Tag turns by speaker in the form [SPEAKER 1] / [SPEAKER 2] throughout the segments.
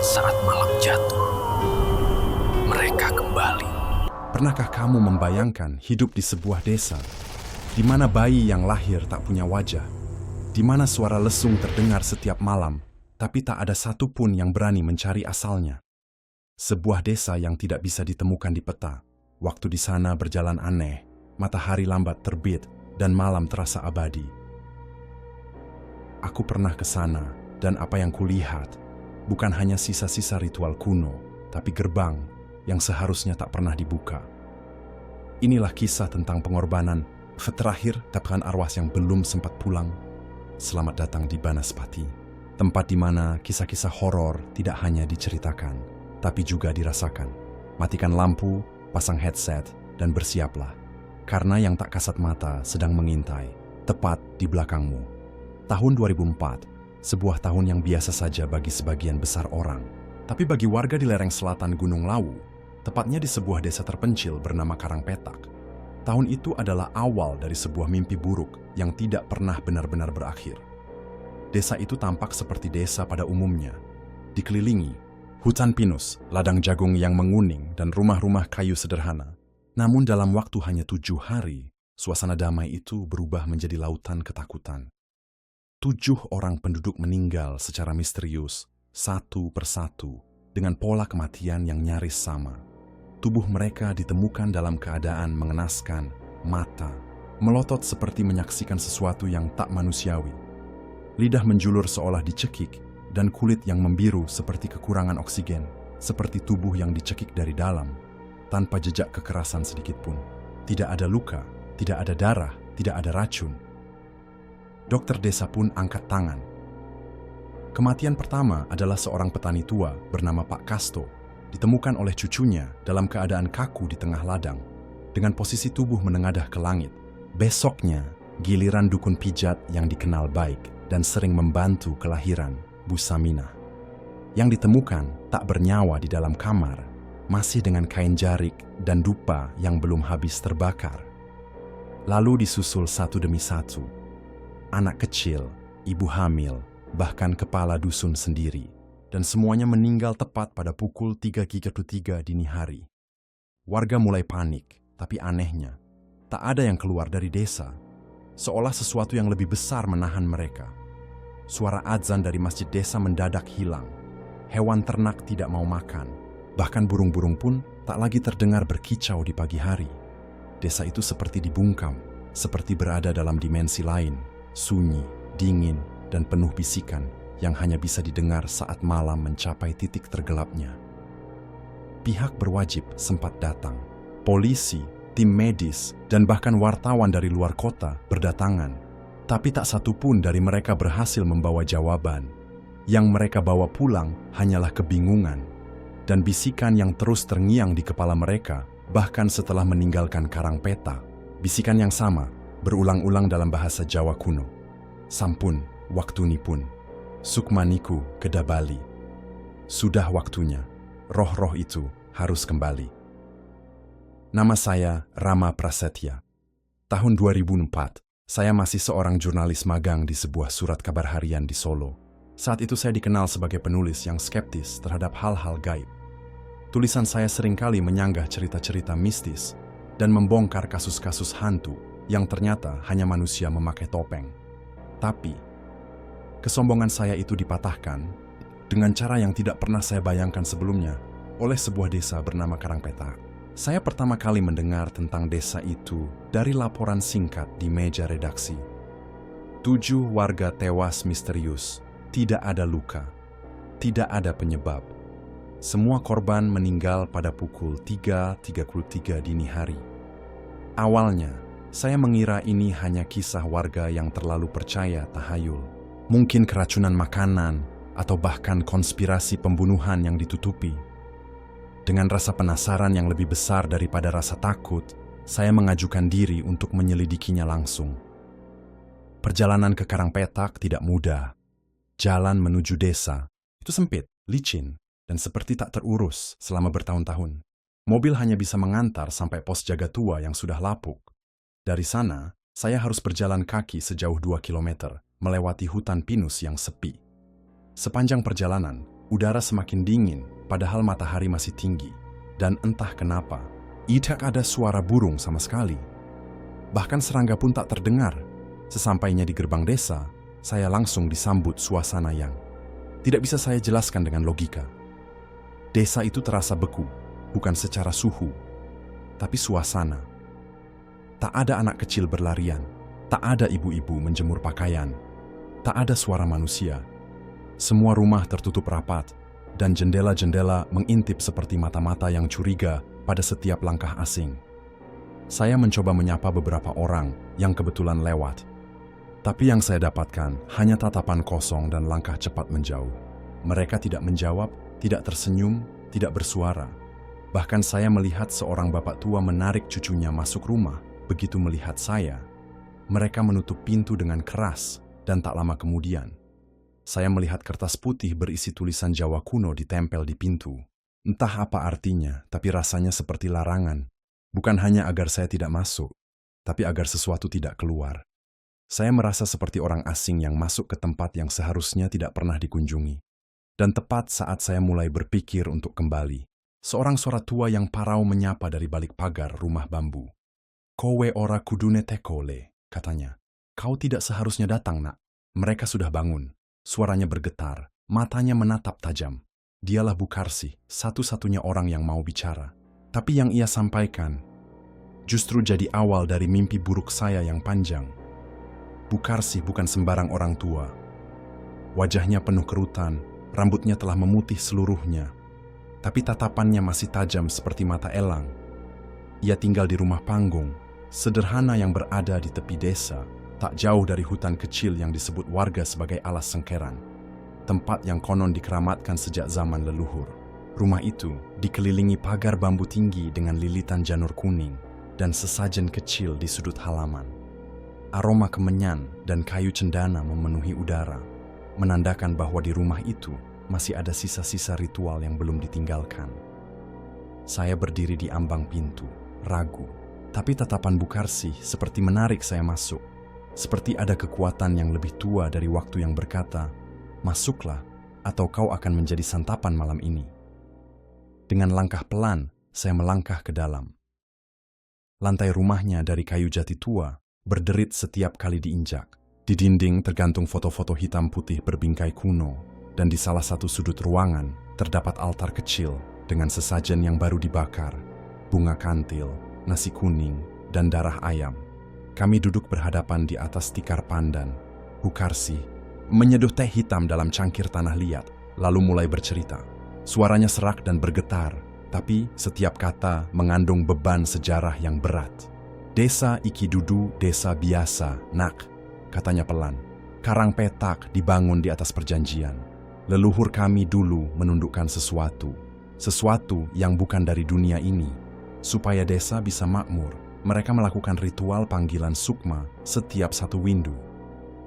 [SPEAKER 1] saat malam jatuh, mereka kembali.
[SPEAKER 2] Pernahkah kamu membayangkan hidup di sebuah desa, di mana bayi yang lahir tak punya wajah, di mana suara lesung terdengar setiap malam, tapi tak ada satupun yang berani mencari asalnya? Sebuah desa yang tidak bisa ditemukan di peta. Waktu di sana berjalan aneh, matahari lambat terbit, dan malam terasa abadi. Aku pernah ke sana, dan apa yang kulihat bukan hanya sisa-sisa ritual kuno, tapi gerbang yang seharusnya tak pernah dibuka. Inilah kisah tentang pengorbanan terakhir tapkan arwah yang belum sempat pulang. Selamat datang di Banaspati, tempat di mana kisah-kisah horor tidak hanya diceritakan, tapi juga dirasakan. Matikan lampu, pasang headset, dan bersiaplah, karena yang tak kasat mata sedang mengintai, tepat di belakangmu. Tahun 2004, sebuah tahun yang biasa saja bagi sebagian besar orang. Tapi bagi warga di lereng selatan Gunung Lawu, tepatnya di sebuah desa terpencil bernama Karangpetak, tahun itu adalah awal dari sebuah mimpi buruk yang tidak pernah benar-benar berakhir. Desa itu tampak seperti desa pada umumnya, dikelilingi hutan pinus, ladang jagung yang menguning, dan rumah-rumah kayu sederhana. Namun dalam waktu hanya 7 hari, suasana damai itu berubah menjadi lautan ketakutan. 7 orang penduduk meninggal secara misterius, satu persatu, dengan pola kematian yang nyaris sama. Tubuh mereka ditemukan dalam keadaan mengenaskan, mata melotot seperti menyaksikan sesuatu yang tak manusiawi. Lidah menjulur seolah dicekik, dan kulit yang membiru seperti kekurangan oksigen, seperti tubuh yang dicekik dari dalam, tanpa jejak kekerasan sedikitpun. Tidak ada luka, tidak ada darah, tidak ada racun. Dokter desa pun angkat tangan. Kematian pertama adalah seorang petani tua bernama Pak Kasto, ditemukan oleh cucunya dalam keadaan kaku di tengah ladang, dengan posisi tubuh menengadah ke langit. Besoknya, giliran dukun pijat yang dikenal baik dan sering membantu kelahiran, Bu Saminah, yang ditemukan tak bernyawa di dalam kamar, masih dengan kain jarik dan dupa yang belum habis terbakar. Lalu disusul satu demi satu, anak kecil, ibu hamil, bahkan kepala dusun sendiri, dan semuanya meninggal tepat pada pukul 3.33 dini hari. Warga mulai panik, tapi anehnya, tak ada yang keluar dari desa, seolah sesuatu yang lebih besar menahan mereka. Suara azan dari masjid desa mendadak hilang, hewan ternak tidak mau makan, bahkan burung-burung pun tak lagi terdengar berkicau di pagi hari. Desa itu seperti dibungkam, seperti berada dalam dimensi lain, sunyi, dingin, dan penuh bisikan yang hanya bisa didengar saat malam mencapai titik tergelapnya. Pihak berwajib sempat datang. Polisi, tim medis, dan bahkan wartawan dari luar kota berdatangan. Tapi tak satu pun dari mereka berhasil membawa jawaban. Yang mereka bawa pulang hanyalah kebingungan dan bisikan yang terus terngiang di kepala mereka, bahkan setelah meninggalkan Karangpetak. Bisikan yang sama berulang-ulang dalam bahasa Jawa kuno. Sampun, waktunipun, sukmaniku kedabali. Sudah waktunya, roh-roh itu harus kembali. Nama saya Rama Prasetya. Tahun 2004, saya masih seorang jurnalis magang di sebuah surat kabar harian di Solo. Saat itu saya dikenal sebagai penulis yang skeptis terhadap hal-hal gaib. Tulisan saya seringkali menyanggah cerita-cerita mistis dan membongkar kasus-kasus hantu yang ternyata hanya manusia memakai topeng. Tapi, kesombongan saya itu dipatahkan dengan cara yang tidak pernah saya bayangkan sebelumnya oleh sebuah desa bernama Karangpetak. Saya pertama kali mendengar tentang desa itu dari laporan singkat di meja redaksi. 7 warga tewas misterius, tidak ada luka, tidak ada penyebab. Semua korban meninggal pada pukul 3.33 dini hari. Awalnya, saya mengira ini hanya kisah warga yang terlalu percaya tahayul. Mungkin keracunan makanan atau bahkan konspirasi pembunuhan yang ditutupi. Dengan rasa penasaran yang lebih besar daripada rasa takut, saya mengajukan diri untuk menyelidikinya langsung. Perjalanan ke Karangpetak tidak mudah. Jalan menuju desa itu sempit, licin, dan seperti tak terurus selama bertahun-tahun. Mobil hanya bisa mengantar sampai pos jaga tua yang sudah lapuk. Dari sana, saya harus berjalan kaki sejauh 2 kilometer, melewati hutan pinus yang sepi. Sepanjang perjalanan, Udara semakin dingin, padahal matahari masih tinggi. Dan entah kenapa, tidak ada suara burung sama sekali. Bahkan serangga pun tak terdengar. Sesampainya di gerbang desa, saya langsung disambut suasana yang tidak bisa saya jelaskan dengan logika. Desa itu terasa beku, bukan secara suhu, tapi suasana. Tak ada anak kecil berlarian, tak ada ibu-ibu menjemur pakaian, tak ada suara manusia. Semua rumah tertutup rapat, dan jendela-jendela mengintip seperti mata-mata yang curiga pada setiap langkah asing. Saya mencoba menyapa beberapa orang yang kebetulan lewat. Tapi yang saya dapatkan hanya tatapan kosong dan langkah cepat menjauh. Mereka tidak menjawab, tidak tersenyum, tidak bersuara. Bahkan saya melihat seorang bapak tua menarik cucunya masuk rumah. Begitu melihat saya, mereka menutup pintu dengan keras dan tak lama kemudian, saya melihat kertas putih berisi tulisan Jawa kuno ditempel di pintu. Entah apa artinya, tapi rasanya seperti larangan. Bukan hanya agar saya tidak masuk, tapi agar sesuatu tidak keluar. Saya merasa seperti orang asing yang masuk ke tempat yang seharusnya tidak pernah dikunjungi. Dan tepat saat saya mulai berpikir untuk kembali, seorang suara tua yang parau menyapa dari balik pagar rumah bambu. "Kowe ora kudune tekole," katanya. "Kau tidak seharusnya datang, nak." Mereka sudah bangun. Suaranya bergetar, matanya menatap tajam. Dialah Bukarsi, satu-satunya orang yang mau bicara. Tapi yang ia sampaikan justru jadi awal dari mimpi buruk saya yang panjang. Bukarsi bukan sembarang orang tua. Wajahnya penuh kerutan, rambutnya telah memutih seluruhnya. Tapi tatapannya masih tajam seperti mata elang. Ia tinggal di rumah panggung, sederhana yang berada di tepi desa, tak jauh dari hutan kecil yang disebut warga sebagai alas sengkeran. Tempat yang konon dikeramatkan sejak zaman leluhur. Rumah itu dikelilingi pagar bambu tinggi dengan lilitan janur kuning dan sesajen kecil di sudut halaman. Aroma kemenyan dan kayu cendana memenuhi udara, menandakan bahwa di rumah itu masih ada sisa-sisa ritual yang belum ditinggalkan. Saya berdiri di ambang pintu, ragu, tapi tatapan Bukarsi seperti menarik saya masuk. Seperti ada kekuatan yang lebih tua dari waktu yang berkata, "Masuklah, atau kau akan menjadi santapan malam ini." Dengan langkah pelan, saya melangkah ke dalam. Lantai rumahnya dari kayu jati tua, berderit setiap kali diinjak. Di dinding tergantung foto-foto hitam putih berbingkai kuno, dan di salah satu sudut ruangan terdapat altar kecil dengan sesajen yang baru dibakar, bunga kantil, nasi kuning, dan darah ayam. Kami duduk berhadapan di atas tikar pandan. Bukarsi menyeduh teh hitam dalam cangkir tanah liat, lalu mulai bercerita. Suaranya serak dan bergetar, tapi setiap kata mengandung beban sejarah yang berat. "Desa Iki Dudu desa biasa, nak," katanya pelan. "Karang petak dibangun di atas perjanjian. Leluhur kami dulu menundukkan sesuatu yang bukan dari dunia ini. Supaya desa bisa makmur, mereka melakukan ritual panggilan sukma setiap satu windu.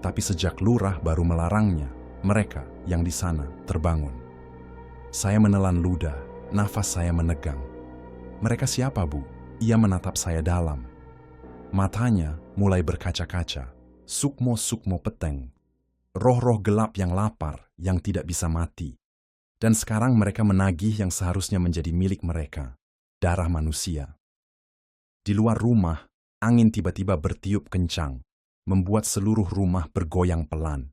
[SPEAKER 2] Tapi sejak lurah baru melarangnya, mereka yang di sana terbangun." Saya menelan ludah, nafas saya menegang. "Mereka siapa, Bu?" Ia menatap saya dalam. Matanya mulai berkaca-kaca. Sukmo-sukmo peteng. Roh-roh gelap yang lapar, yang tidak bisa mati. Dan sekarang mereka menagih yang seharusnya menjadi milik mereka. Darah manusia. Di luar rumah, angin tiba-tiba bertiup kencang, membuat seluruh rumah bergoyang pelan.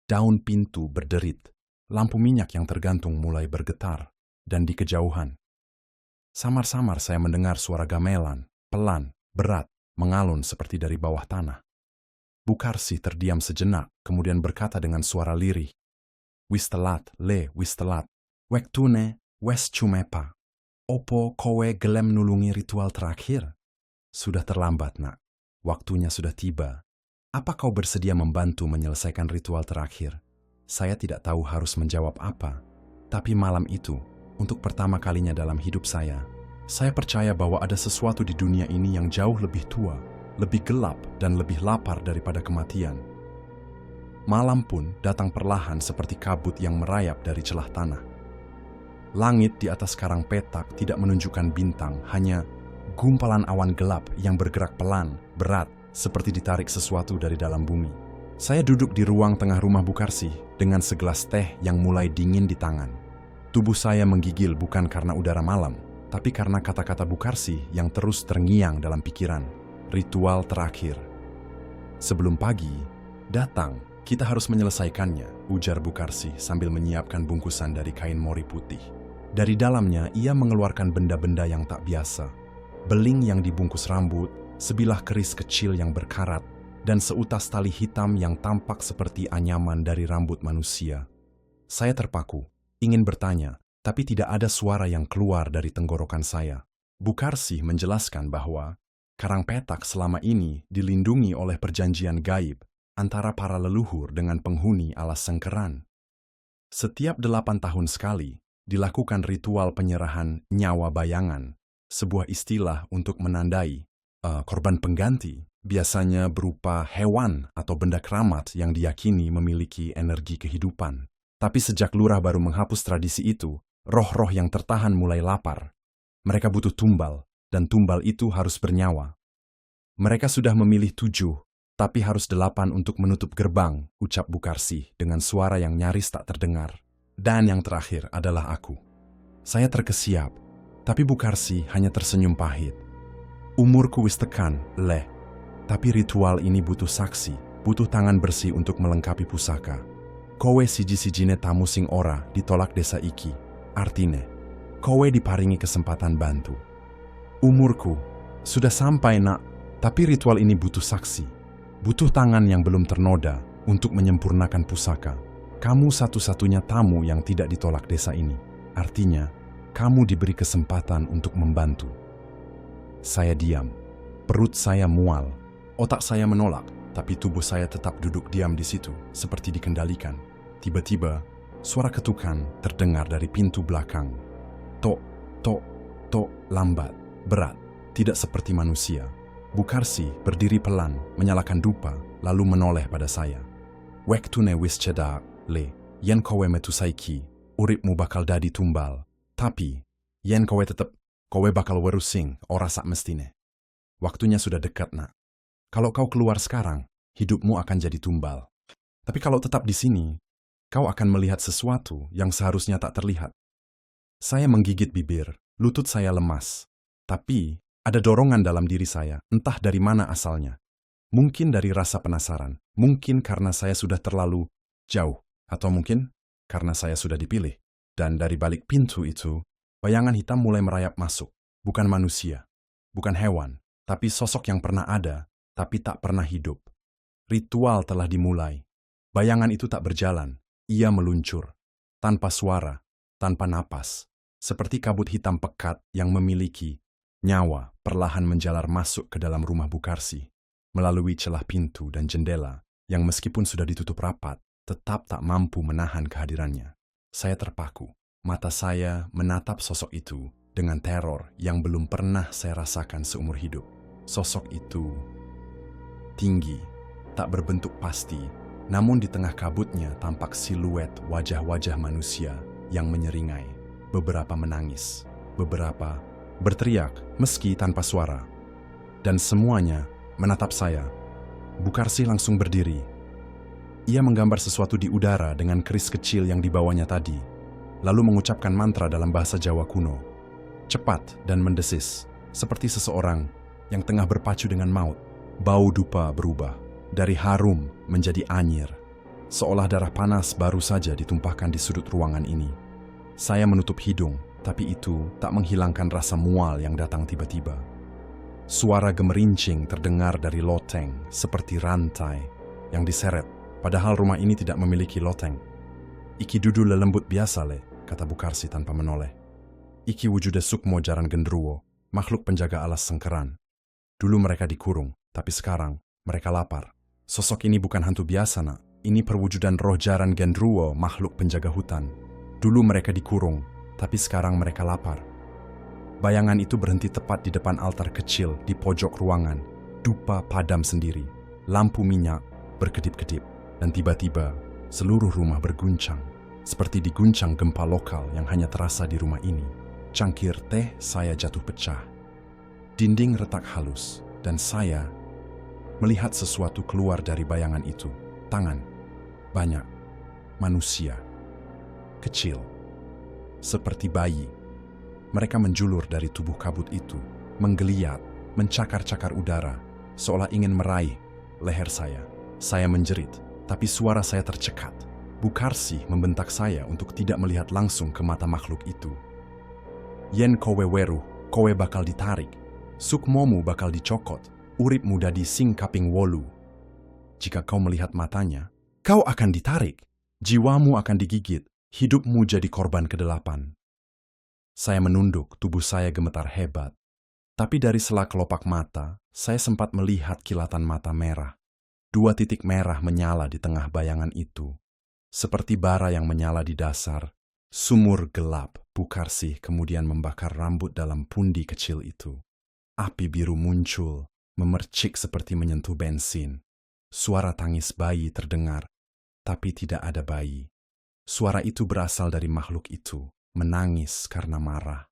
[SPEAKER 2] Daun pintu berderit, lampu minyak yang tergantung mulai bergetar, dan di kejauhan, samar-samar saya mendengar suara gamelan, pelan, berat, mengalun seperti dari bawah tanah. Bukarsi terdiam sejenak, kemudian berkata dengan suara lirih, "Wis telat, wis telat. Wektune, wes cumepa. Opo kowe gelem nulungi ritual terakhir?" "Sudah terlambat, nak. Waktunya sudah tiba. Apa kau bersedia membantu menyelesaikan ritual terakhir?" Saya tidak tahu harus menjawab apa. Tapi malam itu, untuk pertama kalinya dalam hidup saya percaya bahwa ada sesuatu di dunia ini yang jauh lebih tua, lebih gelap, dan lebih lapar daripada kematian. Malam pun datang perlahan seperti kabut yang merayap dari celah tanah. Langit di atas karang petak tidak menunjukkan bintang, hanya gumpalan awan gelap yang bergerak pelan, berat, seperti ditarik sesuatu dari dalam bumi. Saya duduk di ruang tengah rumah Bukarsih dengan segelas teh yang mulai dingin di tangan. Tubuh saya menggigil bukan karena udara malam, tapi karena kata-kata Bukarsih yang terus terngiang dalam pikiran. Ritual terakhir. Sebelum pagi datang, kita harus menyelesaikannya, ujar Bukarsih sambil menyiapkan bungkusan dari kain mori putih. Dari dalamnya ia mengeluarkan benda-benda yang tak biasa. Beling yang dibungkus rambut, sebilah keris kecil yang berkarat, dan seutas tali hitam yang tampak seperti anyaman dari rambut manusia. Saya terpaku, ingin bertanya, tapi tidak ada suara yang keluar dari tenggorokan saya. Bukarsih menjelaskan bahwa karang petak selama ini dilindungi oleh perjanjian gaib antara para leluhur dengan penghuni alas Sengkeran. Setiap 8 tahun sekali dilakukan ritual penyerahan nyawa bayangan, sebuah istilah untuk menandai korban pengganti, biasanya berupa hewan atau benda keramat yang diyakini memiliki energi kehidupan. Tapi sejak lurah baru menghapus tradisi itu, roh-roh yang tertahan mulai lapar. Mereka butuh tumbal, dan tumbal itu harus bernyawa. Mereka sudah memilih 7, tapi harus 8 untuk menutup gerbang, ucap Bukarsih dengan suara yang nyaris tak terdengar. Dan yang terakhir adalah aku. Saya terkesiap, tapi Bukarsih hanya tersenyum pahit. Umurku wis tekan, leh. Tapi ritual ini butuh saksi, butuh tangan bersih untuk melengkapi pusaka. Kowe siji-sijine tamu sing ora ditolak desa iki. Artine, kowe diparingi kesempatan bantu. Umurku sudah sampai nak, tapi ritual ini butuh saksi. Butuh tangan yang belum ternoda untuk menyempurnakan pusaka. Kamu satu-satunya tamu yang tidak ditolak desa ini. Artinya, kamu diberi kesempatan untuk membantu. Saya diam. Perut saya mual. Otak saya menolak, tapi tubuh saya tetap duduk diam di situ, seperti dikendalikan. Tiba-tiba, suara ketukan terdengar dari pintu belakang. Tok, tok, tok, lambat, berat, tidak seperti manusia. Bukarsih berdiri pelan, menyalakan dupa, lalu menoleh pada saya. Wektune wis cedak, le, yen kowe metu saiki, uripmu bakal dadi tumbal. Tapi, yen kowe bakal werusing, ora sak mestine. Waktunya sudah dekat, nak. Kalau kau keluar sekarang, hidupmu akan jadi tumbal. Tapi kalau tetap di sini, kau akan melihat sesuatu yang seharusnya tak terlihat. Saya menggigit bibir, lutut saya lemas. Tapi, ada dorongan dalam diri saya, entah dari mana asalnya. Mungkin dari rasa penasaran, mungkin karena saya sudah terlalu jauh, atau mungkin karena saya sudah dipilih. Dan dari balik pintu itu, bayangan hitam mulai merayap masuk. Bukan manusia, bukan hewan, tapi sosok yang pernah ada, tapi tak pernah hidup. Ritual telah dimulai. Bayangan itu tak berjalan. Ia meluncur. Tanpa suara, tanpa napas. Seperti kabut hitam pekat yang memiliki nyawa perlahan menjalar masuk ke dalam rumah Bukarsih. Melalui celah pintu dan jendela yang meskipun sudah ditutup rapat, tetap tak mampu menahan kehadirannya. Saya terpaku. Mata saya menatap sosok itu dengan teror yang belum pernah saya rasakan seumur hidup. Sosok itu tinggi, tak berbentuk pasti, namun di tengah kabutnya tampak siluet wajah-wajah manusia yang menyeringai. Beberapa menangis, beberapa berteriak meski tanpa suara. Dan semuanya menatap saya. Bukarsih langsung berdiri. Ia menggambar sesuatu di udara dengan keris kecil yang dibawanya tadi, lalu mengucapkan mantra dalam bahasa Jawa kuno. Cepat dan mendesis, seperti seseorang yang tengah berpacu dengan maut. Bau dupa berubah, dari harum menjadi anyir, seolah darah panas baru saja ditumpahkan di sudut ruangan ini. Saya menutup hidung, tapi itu tak menghilangkan rasa mual yang datang tiba-tiba. Suara gemerincing terdengar dari loteng, seperti rantai yang diseret, padahal rumah ini tidak memiliki loteng. Iki dudu lelembut biasa le, kata Bukarsih tanpa menoleh. Iki wujude sukmo jaran gendruwo, makhluk penjaga alas Sengkeran. Dulu mereka dikurung, tapi sekarang mereka lapar. Sosok ini bukan hantu biasa, nak. Ini perwujudan roh jaran gendruwo, makhluk penjaga hutan. Dulu mereka dikurung, tapi sekarang mereka lapar. Bayangan itu berhenti tepat di depan altar kecil di pojok ruangan. Dupa padam sendiri. Lampu minyak berkedip-kedip. Dan tiba-tiba, seluruh rumah berguncang. Seperti diguncang gempa lokal yang hanya terasa di rumah ini. Cangkir teh saya jatuh pecah. Dinding retak halus. Dan saya melihat sesuatu keluar dari bayangan itu. Tangan, banyak, manusia, kecil, seperti bayi. Mereka menjulur dari tubuh kabut itu, menggeliat, mencakar-cakar udara, seolah ingin meraih leher saya. Saya menjerit, tapi suara saya tercekat. Bu Karsi membentak saya untuk tidak melihat langsung ke mata makhluk itu. Yen kowe weruh, kowe bakal ditarik. Sukmomu bakal dicokot, uripmu dadi sing kaping 8. Jika kau melihat matanya, kau akan ditarik. Jiwamu akan digigit, hidupmu jadi korban ke-8. Saya menunduk, tubuh saya gemetar hebat. Tapi dari sela kelopak mata, saya sempat melihat kilatan mata merah. 2 titik merah menyala di tengah bayangan itu. Seperti bara yang menyala di dasar sumur gelap. Bu Karsi kemudian membakar rambut dalam pundi kecil itu. Api biru muncul, memercik seperti menyentuh bensin. Suara tangis bayi terdengar, tapi tidak ada bayi. Suara itu berasal dari makhluk itu, menangis karena marah.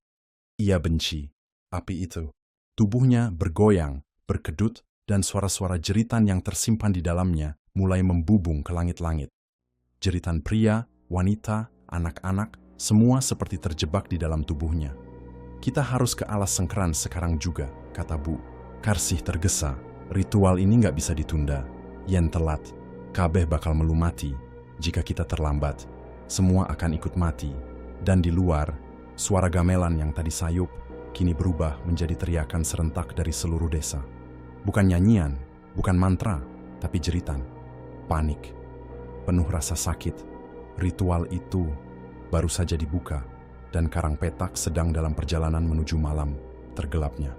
[SPEAKER 2] Ia benci api itu. Tubuhnya bergoyang, berkedut, dan suara-suara jeritan yang tersimpan di dalamnya mulai membubung ke langit-langit. Jeritan pria, wanita, anak-anak, semua seperti terjebak di dalam tubuhnya. Kita harus ke alas sengkeran sekarang juga, kata Bu Karsih tergesa. Ritual ini nggak bisa ditunda. Yen telat, kabeh bakal melu mati. Jika kita terlambat, semua akan ikut mati. Dan di luar, suara gamelan yang tadi sayup, kini berubah menjadi teriakan serentak dari seluruh desa. Bukan nyanyian, bukan mantra, tapi jeritan. Panik, penuh rasa sakit. Ritual itu baru saja dibuka, dan Karang Petak sedang dalam perjalanan menuju malam tergelapnya.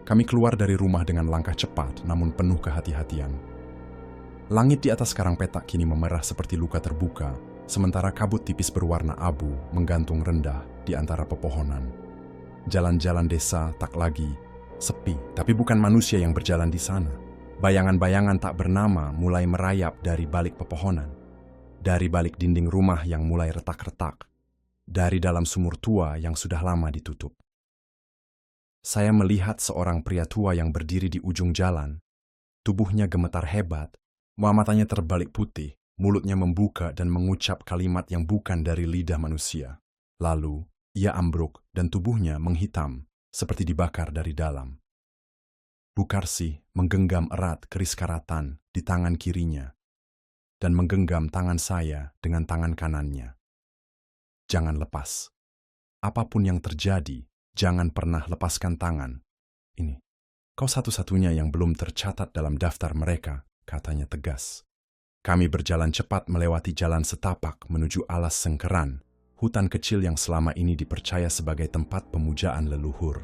[SPEAKER 2] Kami keluar dari rumah dengan langkah cepat, namun penuh kehati-hatian. Langit di atas Karang Petak kini memerah seperti luka terbuka, sementara kabut tipis berwarna abu menggantung rendah di antara pepohonan. Jalan-jalan desa tak lagi sepi, tapi bukan manusia yang berjalan di sana. Bayangan-bayangan tak bernama mulai merayap dari balik pepohonan, dari balik dinding rumah yang mulai retak-retak, dari dalam sumur tua yang sudah lama ditutup. Saya melihat seorang pria tua yang berdiri di ujung jalan. Tubuhnya gemetar hebat, matanya terbalik putih, mulutnya membuka dan mengucap kalimat yang bukan dari lidah manusia. Lalu, ia ambruk dan tubuhnya menghitam, seperti dibakar dari dalam. Bu Karsi menggenggam erat keris karatan di tangan kirinya dan menggenggam tangan saya dengan tangan kanannya. Jangan lepas. Apapun yang terjadi, jangan pernah lepaskan tangan. Ini, kau satu-satunya yang belum tercatat dalam daftar mereka, katanya tegas. Kami berjalan cepat melewati jalan setapak menuju alas sengkeran, hutan kecil yang selama ini dipercaya sebagai tempat pemujaan leluhur.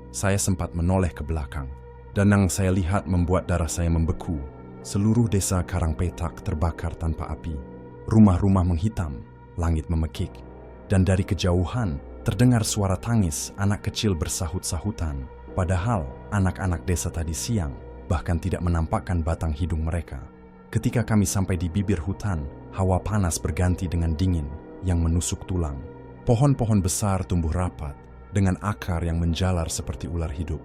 [SPEAKER 2] Saya sempat menoleh ke belakang, dan yang saya lihat membuat darah saya membeku. Seluruh desa Karang Petak terbakar tanpa api. Rumah-rumah menghitam, langit memekik, dan dari kejauhan terdengar suara tangis anak kecil bersahut-sahutan. Padahal anak-anak desa tadi siang bahkan tidak menampakkan batang hidung mereka. Ketika kami sampai di bibir hutan, hawa panas berganti dengan dingin yang menusuk tulang. Pohon-pohon besar tumbuh rapat dengan akar yang menjalar seperti ular hidup.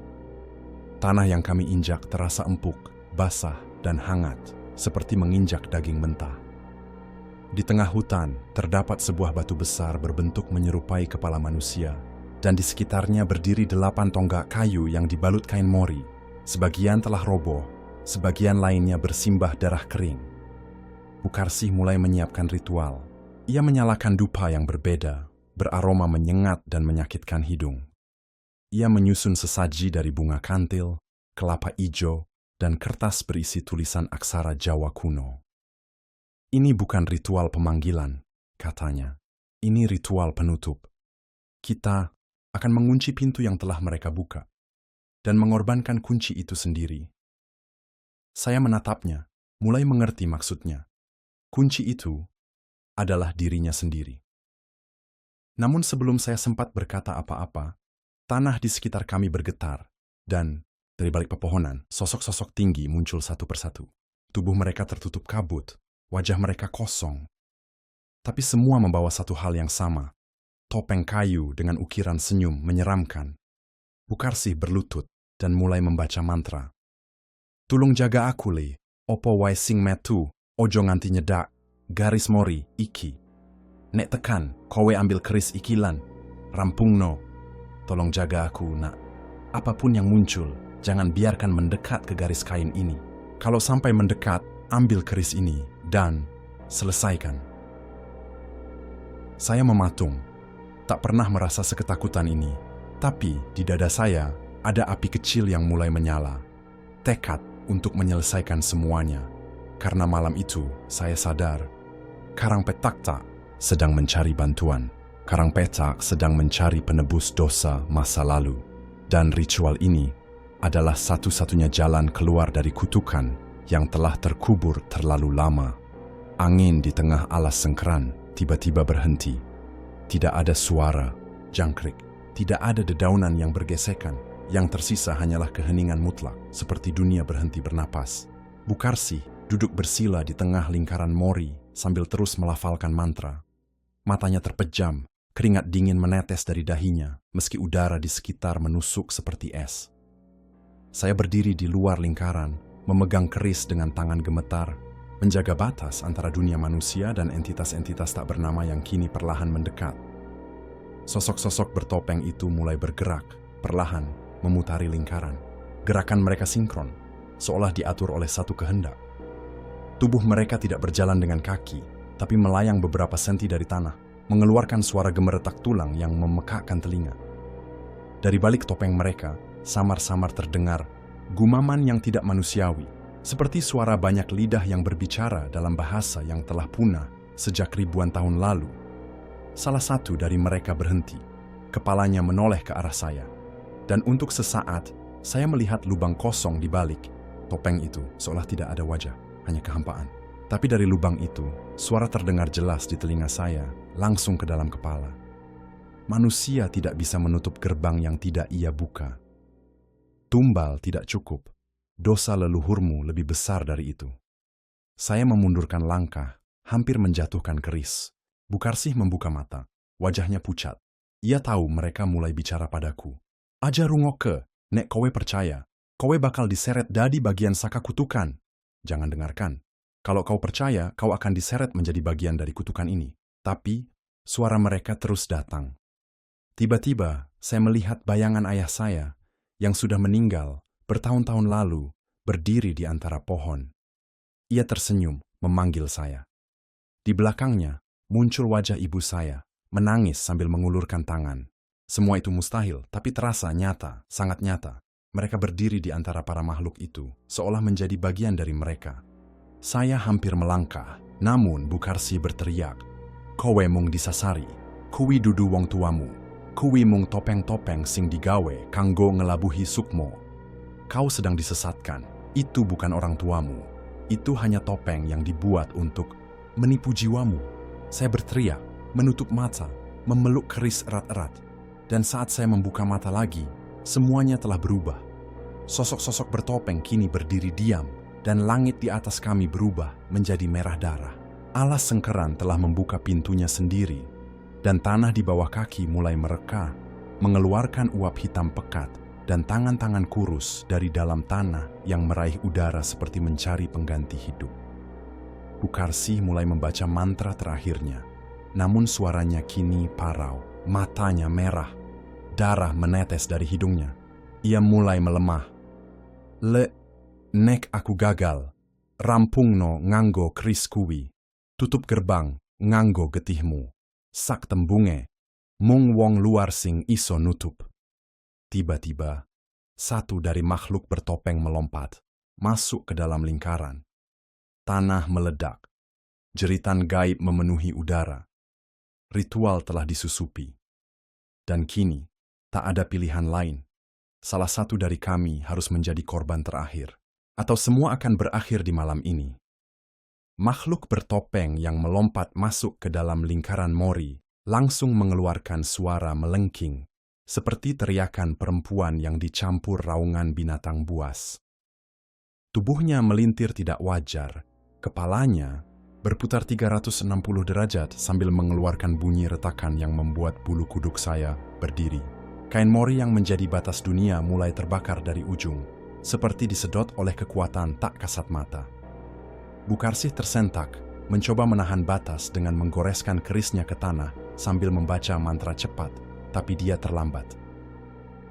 [SPEAKER 2] Tanah yang kami injak terasa empuk, basah, dan hangat, seperti menginjak daging mentah. Di tengah hutan, terdapat sebuah batu besar berbentuk menyerupai kepala manusia, dan di sekitarnya berdiri 8 tonggak kayu yang dibalut kain mori. Sebagian telah roboh, sebagian lainnya bersimbah darah kering. Bu Karsih mulai menyiapkan ritual. Ia menyalakan dupa yang berbeda, beraroma menyengat dan menyakitkan hidung. Ia menyusun sesaji dari bunga kantil, kelapa ijo, dan kertas berisi tulisan aksara Jawa kuno. Ini bukan ritual pemanggilan, katanya. Ini ritual penutup. Kita akan mengunci pintu yang telah mereka buka, dan mengorbankan kunci itu sendiri. Saya menatapnya, mulai mengerti maksudnya. Kunci itu adalah dirinya sendiri. Namun sebelum saya sempat berkata apa-apa, tanah di sekitar kami bergetar, dan dari balik pepohonan, sosok-sosok tinggi muncul satu persatu. Tubuh mereka tertutup kabut, wajah mereka kosong. Tapi semua membawa satu hal yang sama, topeng kayu dengan ukiran senyum menyeramkan. Bu Karsih berlutut dan mulai membaca mantra. Tulung jaga aku le, opo wae sing metu, Ojo nganti nyedak, garis mori, iki. Nek tekan, kowe ambil keris ikilan. Rampungno. Tolong jaga aku, nak. Apapun yang muncul, jangan biarkan mendekat ke garis kain ini. Kalau sampai mendekat, ambil keris ini dan selesaikan. Saya mematung, tak pernah merasa seketakutan ini. Tapi di dada saya ada api kecil yang mulai menyala. Tekad untuk menyelesaikan semuanya. Karena malam itu saya sadar, Karangpetak sedang mencari bantuan. Karangpetak sedang mencari penebus dosa masa lalu. Dan ritual ini adalah satu-satunya jalan keluar dari kutukan yang telah terkubur terlalu lama. Angin di tengah alas sengkeran tiba-tiba berhenti. Tidak ada suara, jangkrik. Tidak ada dedaunan yang bergesekan. Yang tersisa hanyalah keheningan mutlak, seperti dunia berhenti bernapas. Bukarsi duduk bersila di tengah lingkaran mori sambil terus melafalkan mantra. Matanya terpejam, keringat dingin menetes dari dahinya, meski udara di sekitar menusuk seperti es. Saya berdiri di luar lingkaran, memegang keris dengan tangan gemetar, menjaga batas antara dunia manusia dan entitas-entitas tak bernama yang kini perlahan mendekat. Sosok-sosok bertopeng itu mulai bergerak, perlahan memutari lingkaran. Gerakan mereka sinkron, seolah diatur oleh satu kehendak. Tubuh mereka tidak berjalan dengan kaki, tapi melayang beberapa senti dari tanah, mengeluarkan suara gemeretak tulang yang memekakkan telinga. Dari balik topeng mereka, samar-samar terdengar gumaman yang tidak manusiawi, seperti suara banyak lidah yang berbicara dalam bahasa yang telah punah sejak ribuan tahun lalu. Salah satu dari mereka berhenti, kepalanya menoleh ke arah saya. Dan untuk sesaat, saya melihat lubang kosong di balik topeng itu, seolah tidak ada wajah, hanya kehampaan. Tapi dari lubang itu, suara terdengar jelas di telinga saya, langsung ke dalam kepala. Manusia tidak bisa menutup gerbang yang tidak ia buka. Tumbal tidak cukup. Dosa leluhurmu lebih besar dari itu. Saya memundurkan langkah, hampir menjatuhkan keris. Bukarsih membuka mata, wajahnya pucat. Ia tahu mereka mulai bicara padaku. Aja rungoke, nek kowe percaya, kowe bakal diseret dadi bagian saka kutukan. Jangan dengarkan. Kalau kau percaya, kau akan diseret menjadi bagian dari kutukan ini. Tapi, suara mereka terus datang. Tiba-tiba, saya melihat bayangan ayah saya, yang sudah meninggal bertahun-tahun lalu, berdiri di antara pohon. Ia tersenyum, memanggil saya. Di belakangnya, muncul wajah ibu saya, menangis sambil mengulurkan tangan. Semua itu mustahil, tapi terasa nyata, sangat nyata. Mereka berdiri di antara para makhluk itu, seolah menjadi bagian dari mereka. Saya hampir melangkah, namun Bukarsi berteriak, "Kowe mung disasari, kuwi dudu wong tuamu, kuwi mung topeng-topeng sing digawe kanggo ngelabuhi sukmo. Kau sedang disesatkan, itu bukan orang tuamu, itu hanya topeng yang dibuat untuk menipu jiwamu." Saya berteriak, menutup mata, memeluk keris erat-erat, dan saat saya membuka mata lagi, semuanya telah berubah. Sosok-sosok bertopeng kini berdiri diam, dan langit di atas kami berubah menjadi merah darah. Alas sengkeran telah membuka pintunya sendiri, dan tanah di bawah kaki mulai mereka, mengeluarkan uap hitam pekat, dan tangan-tangan kurus dari dalam tanah yang meraih udara seperti mencari pengganti hidup. Bukarsi mulai membaca mantra terakhirnya, namun suaranya kini parau, matanya merah, darah menetes dari hidungnya. Ia mulai melemah. Nek aku gagal, rampungno nganggo keris kuwi, tutup gerbang nganggo getihmu, sak tembunge, mung wong luar sing iso nutup. Tiba-tiba, satu dari makhluk bertopeng melompat, masuk ke dalam lingkaran. Tanah meledak, jeritan gaib memenuhi udara. Ritual telah disusupi. Dan kini, tak ada pilihan lain. Salah satu dari kami harus menjadi korban terakhir, atau semua akan berakhir di malam ini. Makhluk bertopeng yang melompat masuk ke dalam lingkaran mori langsung mengeluarkan suara melengking, seperti teriakan perempuan yang dicampur raungan binatang buas. Tubuhnya melintir tidak wajar, kepalanya berputar 360 derajat sambil mengeluarkan bunyi retakan yang membuat bulu kuduk saya berdiri. Kain mori yang menjadi batas dunia mulai terbakar dari ujung, seperti disedot oleh kekuatan tak kasat mata. Bukarsih tersentak, mencoba menahan batas dengan menggoreskan kerisnya ke tanah sambil membaca mantra cepat, tapi dia terlambat.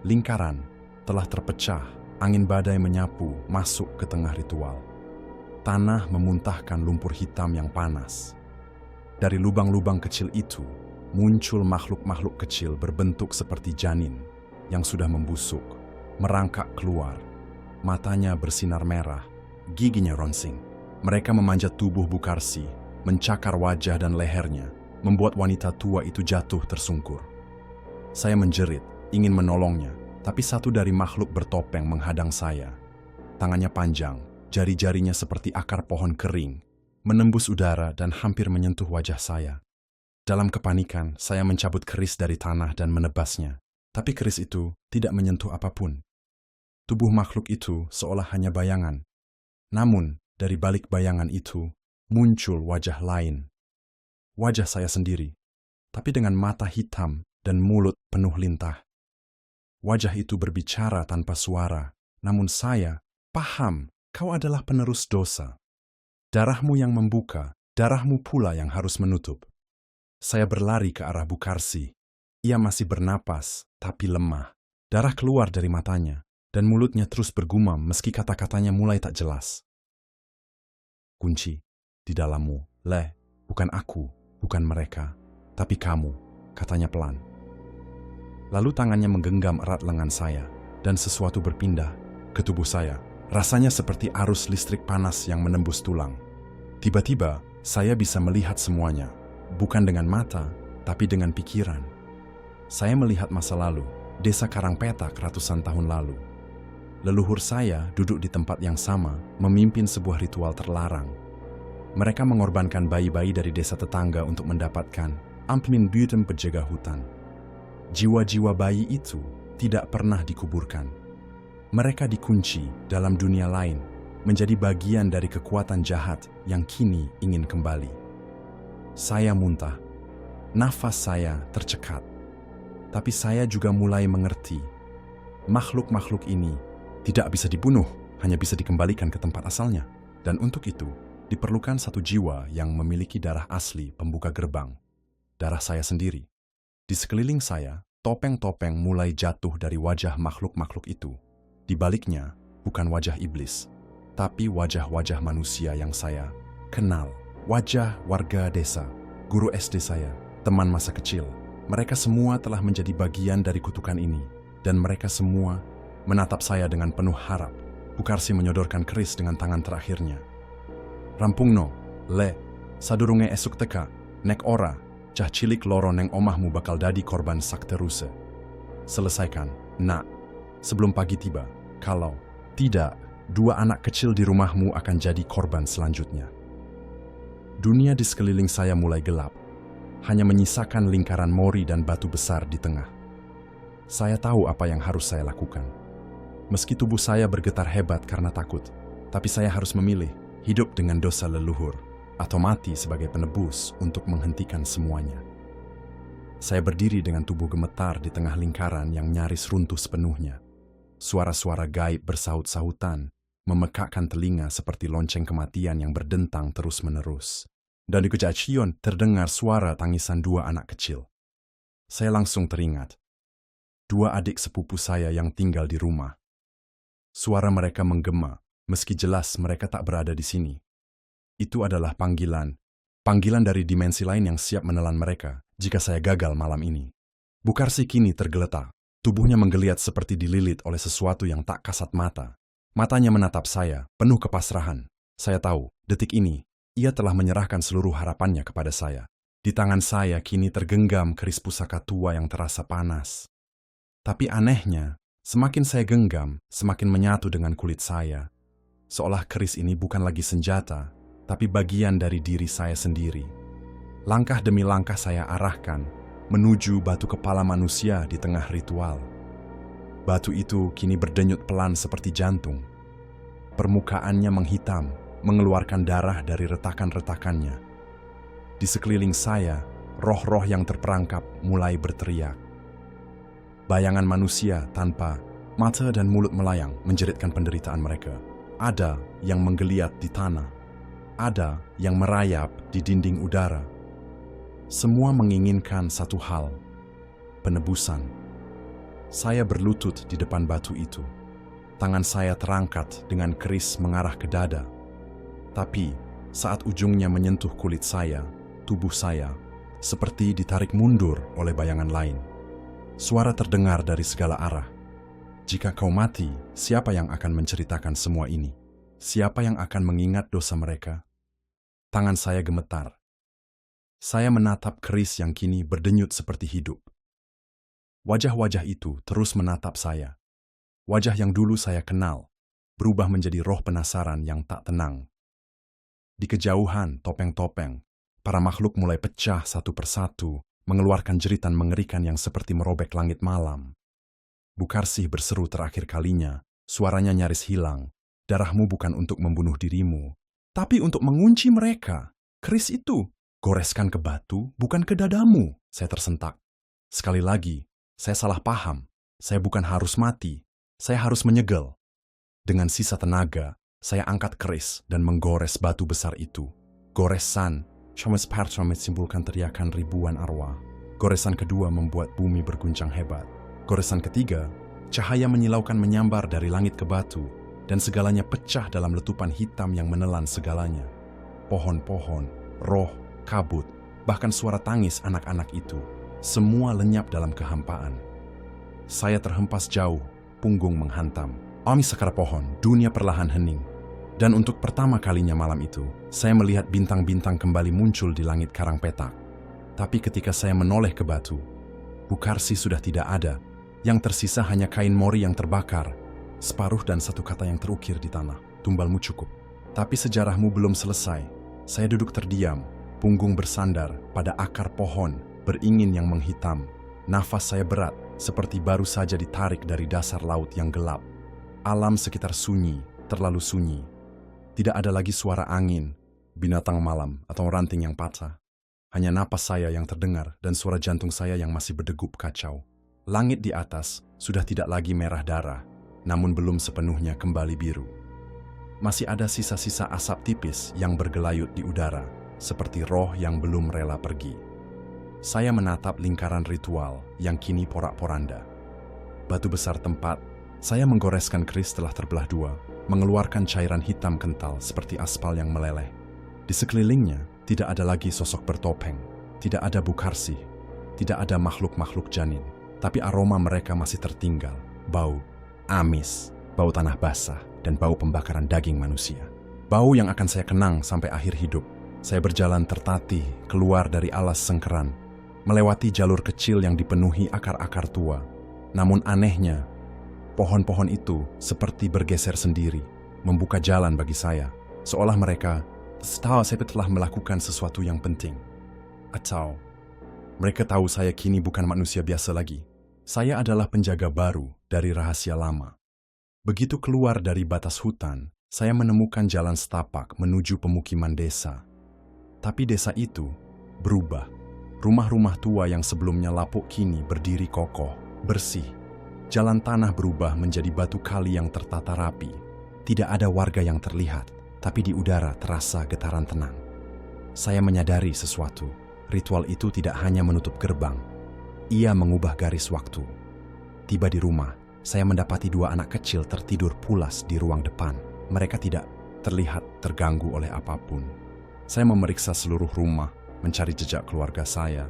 [SPEAKER 2] Lingkaran telah terpecah, angin badai menyapu masuk ke tengah ritual. Tanah memuntahkan lumpur hitam yang panas. Dari lubang-lubang kecil itu, muncul makhluk-makhluk kecil berbentuk seperti janin yang sudah membusuk, merangkak keluar. Matanya bersinar merah, giginya ronsing. Mereka memanjat tubuh Bukarsih, mencakar wajah dan lehernya, membuat wanita tua itu jatuh tersungkur. Saya menjerit, ingin menolongnya, tapi satu dari makhluk bertopeng menghadang saya. Tangannya panjang, jari-jarinya seperti akar pohon kering, menembus udara dan hampir menyentuh wajah saya. Dalam kepanikan, saya mencabut keris dari tanah dan menebasnya, tapi keris itu tidak menyentuh apapun. Tubuh makhluk itu seolah hanya bayangan. Namun, dari balik bayangan itu, muncul wajah lain. Wajah saya sendiri, tapi dengan mata hitam dan mulut penuh lintah. Wajah itu berbicara tanpa suara, namun saya paham kau adalah penerus dosa. Darahmu yang membuka, darahmu pula yang harus menutup. Saya berlari ke arah Bukarsih. Ia masih bernapas, tapi lemah. Darah keluar dari matanya, dan mulutnya terus bergumam meski kata-katanya mulai tak jelas. Kunci di dalammu, Le, bukan aku, bukan mereka, tapi kamu, katanya pelan. Lalu tangannya menggenggam erat lengan saya, dan sesuatu berpindah ke tubuh saya. Rasanya seperti arus listrik panas yang menembus tulang. Tiba-tiba, saya bisa melihat semuanya, bukan dengan mata, tapi dengan pikiran. Saya melihat masa lalu, desa Karangpetak ratusan tahun lalu. Leluhur saya duduk di tempat yang sama, memimpin sebuah ritual terlarang. Mereka mengorbankan bayi-bayi dari desa tetangga untuk mendapatkan Ampmin Butem penjaga hutan. Jiwa-jiwa bayi itu tidak pernah dikuburkan. Mereka dikunci dalam dunia lain, menjadi bagian dari kekuatan jahat yang kini ingin kembali. Saya muntah, nafas saya tercekat. Tapi saya juga mulai mengerti, makhluk-makhluk ini tidak bisa dibunuh, hanya bisa dikembalikan ke tempat asalnya. Dan untuk itu, diperlukan satu jiwa yang memiliki darah asli pembuka gerbang. Darah saya sendiri. Di sekeliling saya, topeng-topeng mulai jatuh dari wajah makhluk-makhluk itu. Di baliknya, bukan wajah iblis, tapi wajah-wajah manusia yang saya kenal. Wajah warga desa, guru SD saya, teman masa kecil. Mereka semua telah menjadi bagian dari kutukan ini. Dan mereka semua menatap saya dengan penuh harap. Bukarsih menyodorkan keris dengan tangan terakhirnya. Rampungno, Le, sadurunge esuk teka, nek ora, cah cilik loro neng omahmu bakal dadi korban sakteruse. Selesaikan, nak, sebelum pagi tiba. Kalau tidak, 2 anak kecil di rumahmu akan jadi korban selanjutnya. Dunia di sekeliling saya mulai gelap. Hanya menyisakan lingkaran mori dan batu besar di tengah. Saya tahu apa yang harus saya lakukan. Meski tubuh saya bergetar hebat karena takut, tapi saya harus memilih hidup dengan dosa leluhur atau mati sebagai penebus untuk menghentikan semuanya. Saya berdiri dengan tubuh gemetar di tengah lingkaran yang nyaris runtuh sepenuhnya. Suara-suara gaib bersaut-sautan, memekakkan telinga seperti lonceng kematian yang berdentang terus-menerus. Dan di kejacion terdengar suara tangisan 2 anak kecil. Saya langsung teringat 2 adik sepupu saya yang tinggal di rumah. Suara mereka menggema, meski jelas mereka tak berada di sini. Itu adalah panggilan dari dimensi lain yang siap menelan mereka jika saya gagal malam ini. Bukarsih kini tergeletak, tubuhnya menggeliat seperti dililit oleh sesuatu yang tak kasat mata. Matanya menatap saya, penuh kepasrahan. Saya tahu, detik ini, ia telah menyerahkan seluruh harapannya kepada saya. Di tangan saya kini tergenggam keris pusaka tua yang terasa panas. Tapi anehnya, semakin saya genggam, semakin menyatu dengan kulit saya. Seolah keris ini bukan lagi senjata, tapi bagian dari diri saya sendiri. Langkah demi langkah saya arahkan menuju batu kepala manusia di tengah ritual. Batu itu kini berdenyut pelan seperti jantung. Permukaannya menghitam, mengeluarkan darah dari retakan-retakannya. Di sekeliling saya, roh-roh yang terperangkap mulai berteriak. Bayangan manusia tanpa mata dan mulut melayang menjeritkan penderitaan mereka. Ada yang menggeliat di tanah. ada yang merayap di dinding udara. Semua menginginkan satu hal, penebusan. Saya berlutut di depan batu itu. Tangan saya terangkat dengan keris mengarah ke dada. Tapi saat ujungnya menyentuh kulit saya, tubuh saya seperti ditarik mundur oleh bayangan lain. Suara terdengar dari segala arah. Jika kau mati, siapa yang akan menceritakan semua ini? Siapa yang akan mengingat dosa mereka? Tangan saya gemetar. Saya menatap keris yang kini berdenyut seperti hidup. Wajah-wajah itu terus menatap saya. Wajah yang dulu saya kenal, berubah menjadi roh penasaran yang tak tenang. Di kejauhan, topeng-topeng, para makhluk mulai pecah satu persatu, mengeluarkan jeritan mengerikan yang seperti merobek langit malam. Bukarsih berseru terakhir kalinya, suaranya nyaris hilang. Darahmu bukan untuk membunuh dirimu, tapi untuk mengunci mereka. Keris itu, goreskan ke batu, bukan ke dadamu. Saya tersentak. Sekali lagi, saya salah paham. Saya bukan harus mati, saya harus menyegel. Dengan sisa tenaga, saya angkat keris dan menggores batu besar itu. Goresan, simpulkan teriakan ribuan arwah. Goresan kedua membuat bumi berguncang hebat. Goresan ketiga, cahaya menyilaukan menyambar dari langit ke batu, dan segalanya pecah dalam letupan hitam yang menelan segalanya. Pohon-pohon, roh, kabut, bahkan suara tangis anak-anak itu, semua lenyap dalam kehampaan. Saya terhempas jauh, punggung menghantam. Ami sekar pohon, dunia perlahan hening. Dan untuk pertama kalinya malam itu, saya melihat bintang-bintang kembali muncul di langit karang petak. Tapi ketika saya menoleh ke batu, Bukarsih sudah tidak ada. Yang tersisa hanya kain mori yang terbakar, separuh dan satu kata yang terukir di tanah, tumbalmu cukup. Tapi sejarahmu belum selesai. Saya duduk terdiam, punggung bersandar pada akar pohon, beringin yang menghitam. Nafas saya berat, seperti baru saja ditarik dari dasar laut yang gelap. Alam sekitar sunyi, terlalu sunyi. Tidak ada lagi suara angin, binatang malam, atau ranting yang patah. Hanya napas saya yang terdengar dan suara jantung saya yang masih berdegup kacau. Langit di atas sudah tidak lagi merah darah, namun belum sepenuhnya kembali biru. Masih ada sisa-sisa asap tipis yang bergelayut di udara, seperti roh yang belum rela pergi. Saya menatap lingkaran ritual yang kini porak-poranda. Batu besar tempat, saya menggoreskan keris telah terbelah dua, mengeluarkan cairan hitam kental seperti aspal yang meleleh. Di sekelilingnya, tidak ada lagi sosok bertopeng, tidak ada Bukarsih, tidak ada makhluk-makhluk janin, tapi aroma mereka masih tertinggal, bau amis, bau tanah basah, dan bau pembakaran daging manusia. Bau yang akan saya kenang sampai akhir hidup. Saya berjalan tertatih keluar dari alas sengkeran, melewati jalur kecil yang dipenuhi akar-akar tua. Namun anehnya, pohon-pohon itu seperti bergeser sendiri, membuka jalan bagi saya, seolah mereka tahu saya telah melakukan sesuatu yang penting. Atau mereka tahu saya kini bukan manusia biasa lagi. Saya adalah penjaga baru dari rahasia lama. Begitu keluar dari batas hutan, saya menemukan jalan setapak menuju pemukiman desa. Tapi desa itu berubah. Rumah-rumah tua yang sebelumnya lapuk kini berdiri kokoh, bersih. Jalan tanah berubah menjadi batu kali yang tertata rapi. Tidak ada warga yang terlihat, tapi di udara terasa getaran tenang. Saya menyadari sesuatu. Ritual itu tidak hanya menutup gerbang. Ia mengubah garis waktu. Tiba di rumah, saya mendapati dua anak kecil tertidur pulas di ruang depan. Mereka tidak terlihat terganggu oleh apapun. Saya memeriksa seluruh rumah, mencari jejak keluarga saya,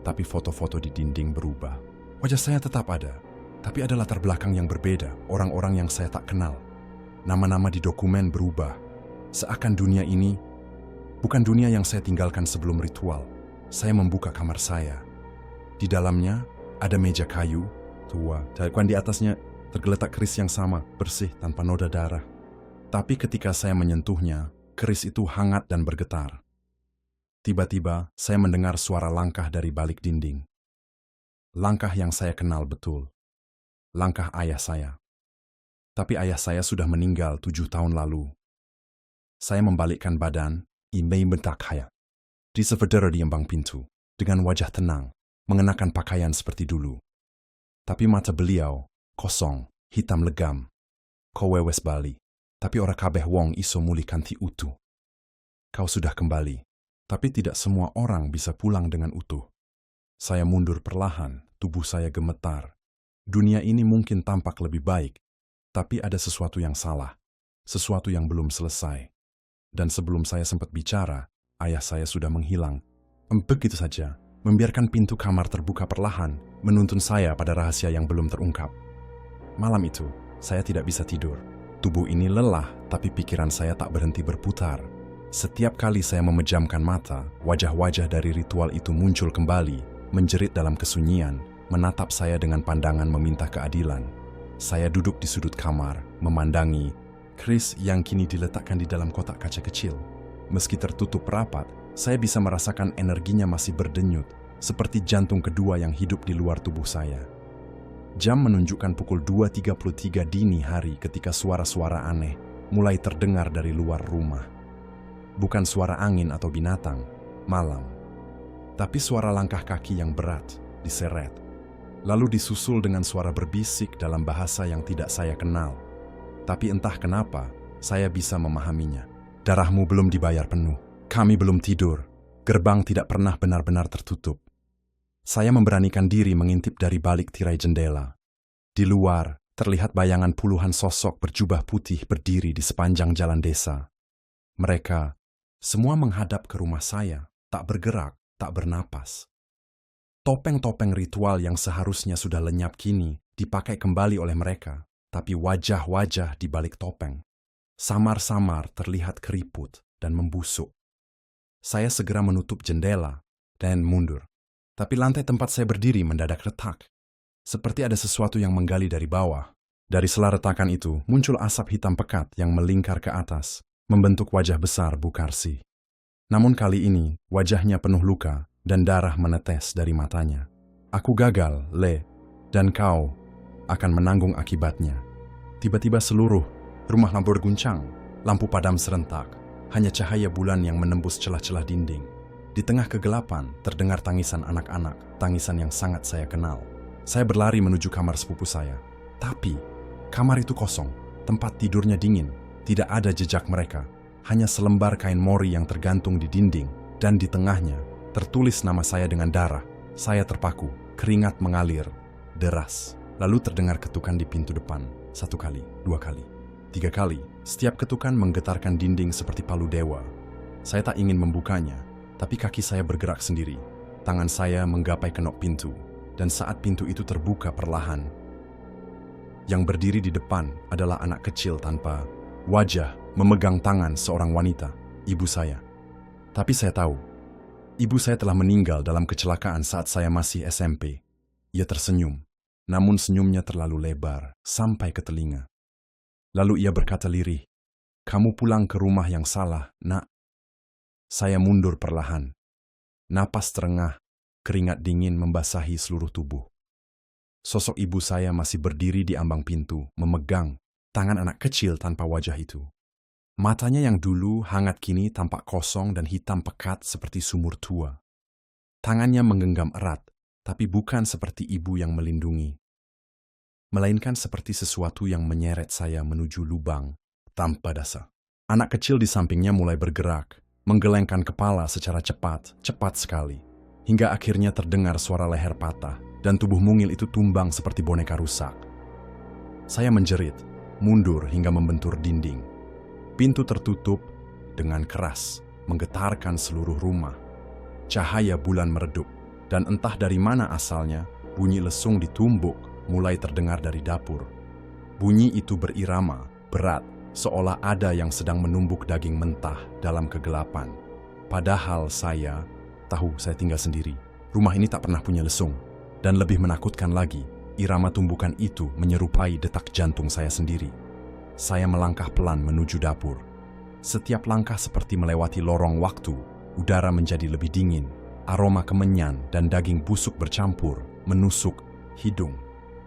[SPEAKER 2] tapi foto-foto di dinding berubah. Wajah saya tetap ada, tapi ada latar belakang yang berbeda, orang-orang yang saya tak kenal. Nama-nama di dokumen berubah, seakan dunia ini bukan dunia yang saya tinggalkan sebelum ritual. Saya membuka kamar saya. Di dalamnya ada meja kayu, tua, dan di atasnya tergeletak keris yang sama, bersih tanpa noda darah. Tapi ketika saya menyentuhnya, keris itu hangat dan bergetar. Tiba-tiba, saya mendengar suara langkah dari balik dinding. Langkah yang saya kenal betul. Langkah ayah saya. Tapi ayah saya sudah meninggal 7 tahun lalu. Saya membalikkan badan, imei bentak hayat. Di severdera di embang pintu, dengan wajah tenang, mengenakan pakaian seperti dulu. Tapi mata beliau, kosong, hitam legam. Kowe wes bali, tapi ora kabeh wong iso muli kanthi utuh. kau sudah kembali. Tapi tidak semua orang bisa pulang dengan utuh. Saya mundur perlahan, tubuh saya gemetar. Dunia ini mungkin tampak lebih baik, tapi ada sesuatu yang salah, sesuatu yang belum selesai. Dan sebelum saya sempat bicara, ayah saya sudah menghilang. Begitu saja, membiarkan pintu kamar terbuka perlahan, menuntun saya pada rahasia yang belum terungkap. Malam itu, saya tidak bisa tidur. Tubuh ini lelah, tapi pikiran saya tak berhenti berputar. Setiap kali saya memejamkan mata, wajah-wajah dari ritual itu muncul kembali, menjerit dalam kesunyian, menatap saya dengan pandangan meminta keadilan. Saya duduk di sudut kamar, memandangi keris yang kini diletakkan di dalam kotak kaca kecil. Meski tertutup rapat, saya bisa merasakan energinya masih berdenyut, seperti jantung kedua yang hidup di luar tubuh saya. Jam menunjukkan pukul 2.33 dini hari ketika suara-suara aneh mulai terdengar dari luar rumah. Bukan suara angin atau binatang, malam. Tapi suara langkah kaki yang berat, diseret. Lalu disusul dengan suara berbisik dalam bahasa yang tidak saya kenal. Tapi entah kenapa, saya bisa memahaminya. Darahmu belum dibayar penuh. Kami belum tidur. Gerbang tidak pernah benar-benar tertutup. Saya memberanikan diri mengintip dari balik tirai jendela. Di luar, terlihat bayangan puluhan sosok berjubah putih berdiri di sepanjang jalan desa. Mereka semua menghadap ke rumah saya, tak bergerak, tak bernapas. Topeng-topeng ritual yang seharusnya sudah lenyap kini dipakai kembali oleh mereka, tapi wajah-wajah di balik topeng samar-samar terlihat keriput dan membusuk. Saya segera menutup jendela dan mundur. Tapi lantai tempat saya berdiri mendadak retak. Seperti ada sesuatu yang menggali dari bawah. Dari sela retakan itu muncul asap hitam pekat yang melingkar ke atas, membentuk wajah besar Bukarsi. Namun kali ini wajahnya penuh luka dan darah menetes dari matanya. Aku gagal, Le, dan kau akan menanggung akibatnya. Tiba-tiba seluruh rumah lampu berguncang, lampu padam serentak, hanya cahaya bulan yang menembus celah-celah dinding. Di tengah kegelapan, terdengar tangisan anak-anak, tangisan yang sangat saya kenal. Saya berlari menuju kamar sepupu saya. Tapi, kamar itu kosong, tempat tidurnya dingin, tidak ada jejak mereka. Hanya selembar kain mori yang tergantung di dinding, dan di tengahnya, tertulis nama saya dengan darah. Saya terpaku, keringat mengalir, deras. Lalu terdengar ketukan di pintu depan, 1 kali, 2 kali, 3 kali. Setiap ketukan menggetarkan dinding seperti palu dewa. Saya tak ingin membukanya, tapi kaki saya bergerak sendiri. Tangan saya menggapai kenop pintu, dan saat pintu itu terbuka perlahan, yang berdiri di depan adalah anak kecil tanpa wajah, memegang tangan seorang wanita, ibu saya. Tapi saya tahu, ibu saya telah meninggal dalam kecelakaan saat saya masih SMP. Ia tersenyum, namun senyumnya terlalu lebar, sampai ke telinga. Lalu ia berkata lirih, "Kamu pulang ke rumah yang salah, Nak." Saya mundur perlahan. Napas terengah, keringat dingin membasahi seluruh tubuh. Sosok ibu saya masih berdiri di ambang pintu, memegang tangan anak kecil tanpa wajah itu. Matanya yang dulu hangat kini tampak kosong dan hitam pekat seperti sumur tua. Tangannya menggenggam erat, tapi bukan seperti ibu yang melindungi, melainkan seperti sesuatu yang menyeret saya menuju lubang tanpa dasar. Anak kecil di sampingnya mulai bergerak, menggelengkan kepala secara cepat sekali, hingga akhirnya terdengar suara leher patah, dan tubuh mungil itu tumbang seperti boneka rusak. Saya menjerit, mundur hingga membentur dinding. Pintu tertutup dengan keras, menggetarkan seluruh rumah. Cahaya bulan meredup, dan entah dari mana asalnya, bunyi lesung ditumbuk mulai terdengar dari dapur. Bunyi itu berirama, berat, seolah ada yang sedang menumbuk daging mentah dalam kegelapan. Padahal saya tahu saya tinggal sendiri. Rumah ini tak pernah punya lesung. Dan lebih menakutkan lagi, irama tumbukan itu menyerupai detak jantung saya sendiri. Saya melangkah pelan menuju dapur. Setiap langkah seperti melewati lorong waktu. Udara menjadi lebih dingin. Aroma kemenyan dan daging busuk bercampur, menusuk hidung.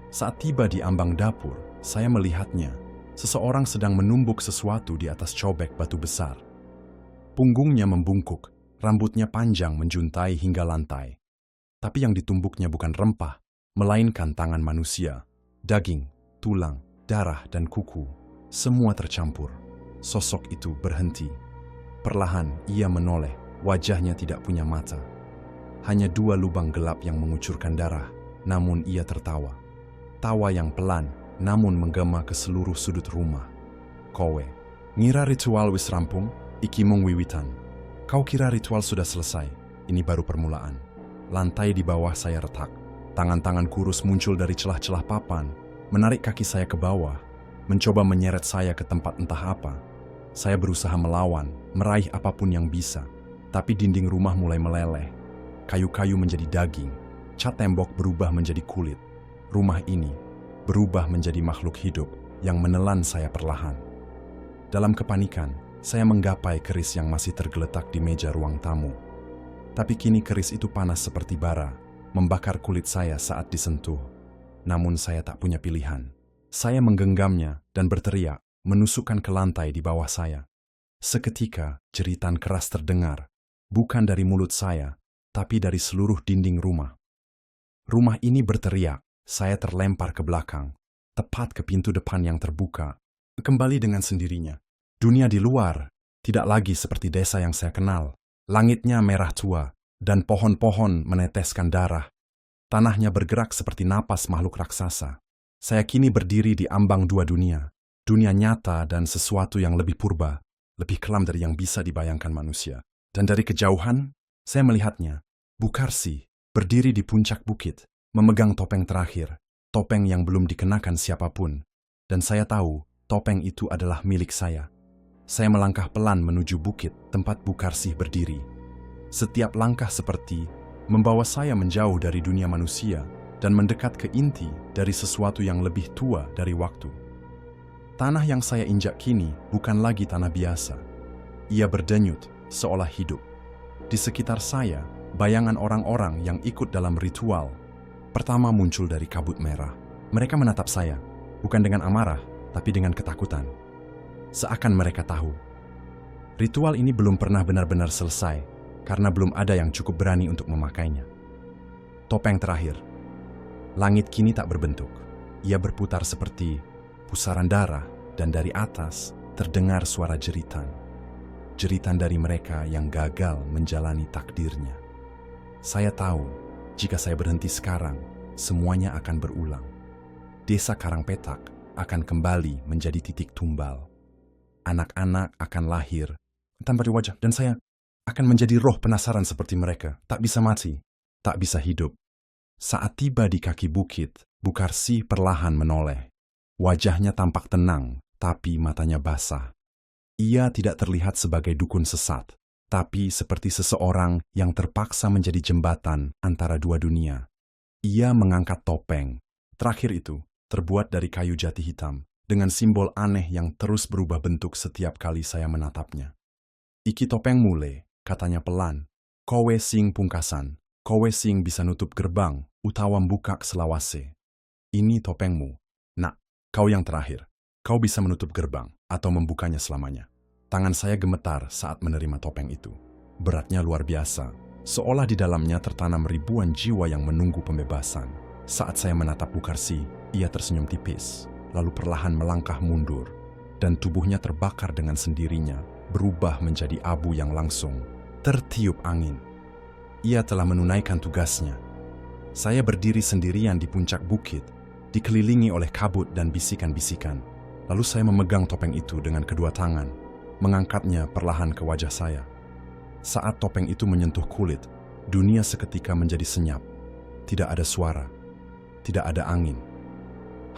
[SPEAKER 2] Saat tiba di ambang dapur, saya melihatnya. Seseorang sedang menumbuk sesuatu di atas cobek batu besar. Punggungnya membungkuk, rambutnya panjang menjuntai hingga lantai. Tapi yang ditumbuknya bukan rempah, melainkan tangan manusia. Daging, tulang, darah, dan kuku, semua tercampur. Sosok itu berhenti. Perlahan ia menoleh, wajahnya tidak punya mata. Hanya 2 lubang gelap yang mengucurkan darah, namun ia tertawa. Tawa yang pelan, namun menggema ke seluruh sudut rumah. Kowe, ngira ritual wis rampung, iki mung wiwitan. Kau kira ritual sudah selesai, ini baru permulaan. Lantai di bawah saya retak. Tangan-tangan kurus muncul dari celah-celah papan, menarik kaki saya ke bawah, mencoba menyeret saya ke tempat entah apa. Saya berusaha melawan, meraih apapun yang bisa, tapi dinding rumah mulai meleleh. Kayu-kayu menjadi daging, cat tembok berubah menjadi kulit. Rumah ini berubah menjadi makhluk hidup yang menelan saya perlahan. Dalam kepanikan, saya menggapai keris yang masih tergeletak di meja ruang tamu. Tapi kini keris itu panas seperti bara, membakar kulit saya saat disentuh. Namun saya tak punya pilihan. Saya menggenggamnya dan berteriak, menusukkan ke lantai di bawah saya. Seketika, jeritan keras terdengar, bukan dari mulut saya, tapi dari seluruh dinding rumah. Rumah ini berteriak, saya terlempar ke belakang, tepat ke pintu depan yang terbuka. Kembali dengan sendirinya. Dunia di luar tidak lagi seperti desa yang saya kenal. Langitnya merah tua, dan pohon-pohon meneteskan darah. Tanahnya bergerak seperti napas makhluk raksasa. Saya kini berdiri di ambang 2 dunia. Dunia nyata dan sesuatu yang lebih purba, lebih kelam dari yang bisa dibayangkan manusia. Dan dari kejauhan, saya melihatnya, Bukarsi, berdiri di puncak bukit, memegang topeng terakhir, topeng yang belum dikenakan siapapun. Dan saya tahu, topeng itu adalah milik saya. Saya melangkah pelan menuju bukit tempat Bukarsi berdiri. Setiap langkah seperti membawa saya menjauh dari dunia manusia dan mendekat ke inti dari sesuatu yang lebih tua dari waktu. Tanah yang saya injak kini bukan lagi tanah biasa. Ia berdenyut seolah hidup. Di sekitar saya, bayangan orang-orang yang ikut dalam ritual pertama muncul dari kabut merah. Mereka menatap saya, bukan dengan amarah, tapi dengan ketakutan. Seakan mereka tahu, ritual ini belum pernah benar-benar selesai, karena belum ada yang cukup berani untuk memakainya. Topeng terakhir. Langit kini tak berbentuk. Ia berputar seperti pusaran darah, dan dari atas terdengar suara jeritan. Jeritan dari mereka yang gagal menjalani takdirnya. Saya tahu, jika saya berhenti sekarang, semuanya akan berulang. Desa Karangpetak akan kembali menjadi titik tumbal. Anak-anak akan lahir tanpa wajah, dan saya akan menjadi roh penasaran seperti mereka, tak bisa mati, tak bisa hidup. Saat tiba di kaki bukit, Bukarsi perlahan menoleh. Wajahnya tampak tenang, tapi matanya basah. Ia tidak terlihat sebagai dukun sesat, tapi seperti seseorang yang terpaksa menjadi jembatan antara 2 dunia. Ia mengangkat topeng. Terakhir itu, terbuat dari kayu jati hitam, dengan simbol aneh yang terus berubah bentuk setiap kali saya menatapnya. Iki topeng mule, katanya pelan. Kowe sing pungkasan, kowe sing bisa nutup gerbang, utawa mbukak selawase. Ini topengmu. Nak, kau yang terakhir. Kau bisa menutup gerbang, atau membukanya selamanya. Tangan saya gemetar saat menerima topeng itu. Beratnya luar biasa, seolah di dalamnya tertanam ribuan jiwa yang menunggu pembebasan. Saat saya menatap Bukarsi, ia tersenyum tipis, lalu perlahan melangkah mundur, dan tubuhnya terbakar dengan sendirinya, berubah menjadi abu yang langsung tertiup angin. Ia telah menunaikan tugasnya. Saya berdiri sendirian di puncak bukit, dikelilingi oleh kabut dan bisikan-bisikan. Lalu saya memegang topeng itu dengan kedua tangan, mengangkatnya perlahan ke wajah saya. Saat topeng itu menyentuh kulit, dunia seketika menjadi senyap. Tidak ada suara, tidak ada angin,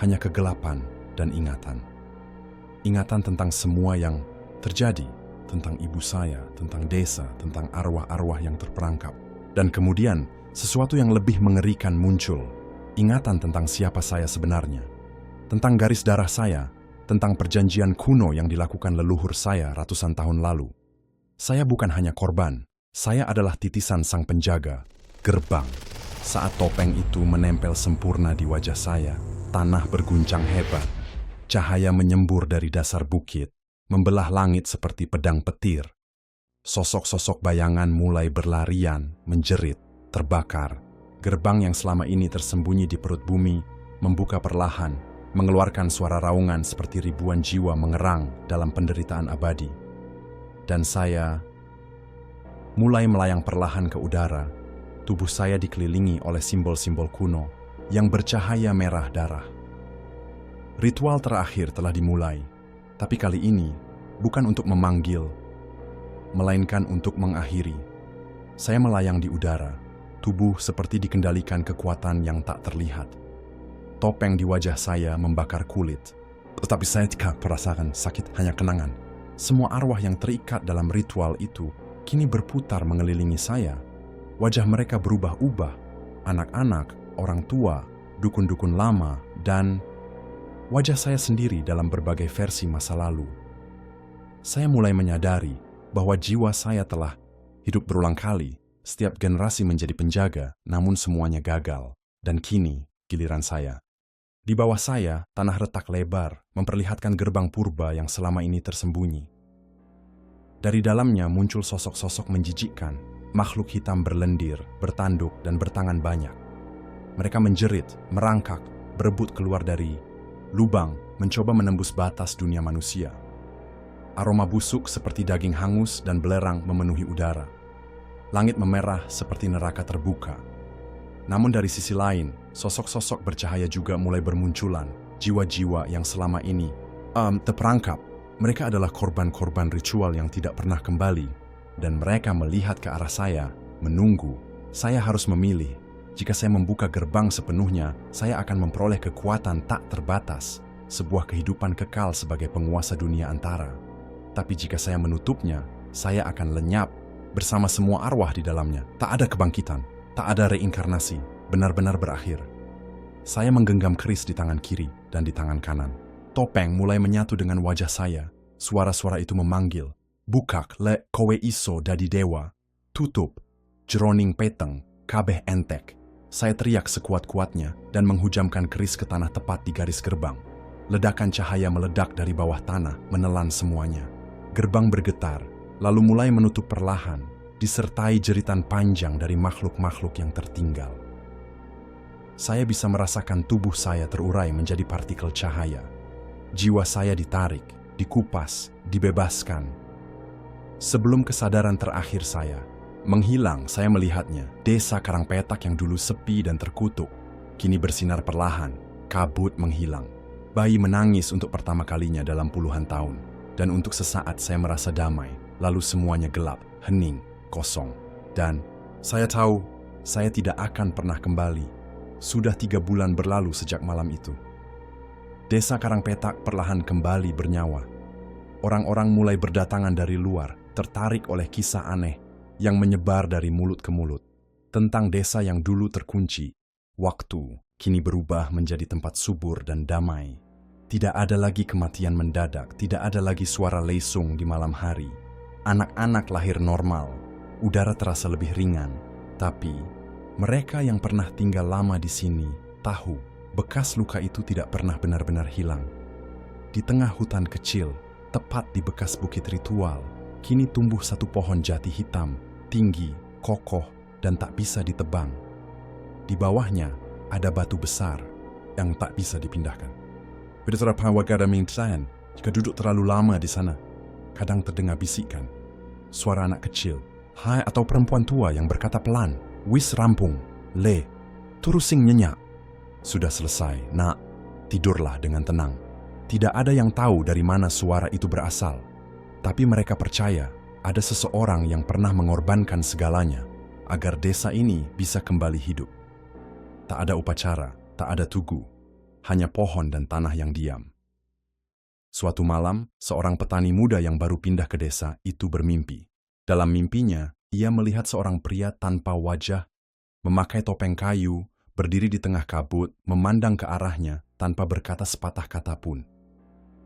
[SPEAKER 2] hanya kegelapan dan ingatan. Ingatan tentang semua yang terjadi, tentang ibu saya, tentang desa, tentang arwah-arwah yang terperangkap. Dan kemudian, sesuatu yang lebih mengerikan muncul. Ingatan tentang siapa saya sebenarnya. Tentang garis darah saya, tentang perjanjian kuno yang dilakukan leluhur saya ratusan tahun lalu. Saya bukan hanya korban, saya adalah titisan sang penjaga, gerbang. Saat topeng itu menempel sempurna di wajah saya, tanah berguncang hebat. Cahaya menyembur dari dasar bukit, membelah langit seperti pedang petir. Sosok-sosok bayangan mulai berlarian, menjerit, terbakar. Gerbang yang selama ini tersembunyi di perut bumi, membuka perlahan, mengeluarkan suara raungan seperti ribuan jiwa mengerang dalam penderitaan abadi. Dan saya mulai melayang perlahan ke udara. Tubuh saya dikelilingi oleh simbol-simbol kuno yang bercahaya merah darah. Ritual terakhir telah dimulai, tapi kali ini bukan untuk memanggil, melainkan untuk mengakhiri. Saya melayang di udara, tubuh seperti dikendalikan kekuatan yang tak terlihat. Topeng di wajah saya membakar kulit, tetapi saya tidak merasakan sakit, hanya kenangan. Semua arwah yang terikat dalam ritual itu kini berputar mengelilingi saya. Wajah mereka berubah-ubah, anak-anak, orang tua, dukun-dukun lama, dan wajah saya sendiri dalam berbagai versi masa lalu. Saya mulai menyadari bahwa jiwa saya telah hidup berulang kali. Setiap generasi menjadi penjaga, namun semuanya gagal. Dan kini, giliran saya. Di bawah saya, tanah retak lebar, memperlihatkan gerbang purba yang selama ini tersembunyi. Dari dalamnya muncul sosok-sosok menjijikkan, makhluk hitam berlendir, bertanduk, dan bertangan banyak. Mereka menjerit, merangkak, berebut keluar dari lubang, mencoba menembus batas dunia manusia. Aroma busuk seperti daging hangus dan belerang memenuhi udara. Langit memerah seperti neraka terbuka. Namun dari sisi lain, sosok-sosok bercahaya juga mulai bermunculan. Jiwa-jiwa yang selama ini terperangkap. Mereka adalah korban-korban ritual yang tidak pernah kembali. Dan mereka melihat ke arah saya, menunggu. Saya harus memilih. Jika saya membuka gerbang sepenuhnya, saya akan memperoleh kekuatan tak terbatas, sebuah kehidupan kekal sebagai penguasa dunia antara. Tapi jika saya menutupnya, saya akan lenyap bersama semua arwah di dalamnya. Tak ada kebangkitan, tak ada reinkarnasi, benar-benar berakhir. Saya menggenggam keris di tangan kiri dan di tangan kanan. Topeng mulai menyatu dengan wajah saya. Suara-suara itu memanggil, "Bukak le kowe iso dadi dewa, tutup, jeroning peteng, kabeh entek." Saya teriak sekuat-kuatnya dan menghujamkan keris ke tanah tepat di garis gerbang. Ledakan cahaya meledak dari bawah tanah, menelan semuanya. Gerbang bergetar, lalu mulai menutup perlahan, disertai jeritan panjang dari makhluk-makhluk yang tertinggal. Saya bisa merasakan tubuh saya terurai menjadi partikel cahaya. Jiwa saya ditarik, dikupas, dibebaskan. Sebelum kesadaran terakhir saya menghilang, saya melihatnya. Desa Karangpetak yang dulu sepi dan terkutuk, kini bersinar perlahan, kabut menghilang. Bayi menangis untuk pertama kalinya dalam puluhan tahun. Dan untuk sesaat saya merasa damai, lalu semuanya gelap, hening, kosong. Dan saya tahu, saya tidak akan pernah kembali. Sudah 3 bulan berlalu sejak malam itu. Desa Karangpetak perlahan kembali bernyawa. Orang-orang mulai berdatangan dari luar, tertarik oleh kisah aneh yang menyebar dari mulut ke mulut. Tentang desa yang dulu terkunci, waktu kini berubah menjadi tempat subur dan damai. Tidak ada lagi kematian mendadak, tidak ada lagi suara lesung di malam hari. Anak-anak lahir normal, udara terasa lebih ringan. Tapi, mereka yang pernah tinggal lama di sini tahu bekas luka itu tidak pernah benar-benar hilang. Di tengah hutan kecil, tepat di bekas bukit ritual, kini tumbuh satu pohon jati hitam, tinggi, kokoh, dan tak bisa ditebang. Di bawahnya ada batu besar yang tak bisa dipindahkan. Jika duduk terlalu lama di sana, kadang terdengar bisikan. Suara anak kecil, hai atau perempuan tua yang berkata pelan, "Wis rampung, le, turusing nyenyak." Sudah selesai, nak, tidurlah dengan tenang. Tidak ada yang tahu dari mana suara itu berasal. Tapi mereka percaya ada seseorang yang pernah mengorbankan segalanya agar desa ini bisa kembali hidup. Tak ada upacara, tak ada tugu, hanya pohon dan tanah yang diam. Suatu malam, seorang petani muda yang baru pindah ke desa itu bermimpi. Dalam mimpinya, ia melihat seorang pria tanpa wajah, memakai topeng kayu, berdiri di tengah kabut, memandang ke arahnya tanpa berkata sepatah kata pun.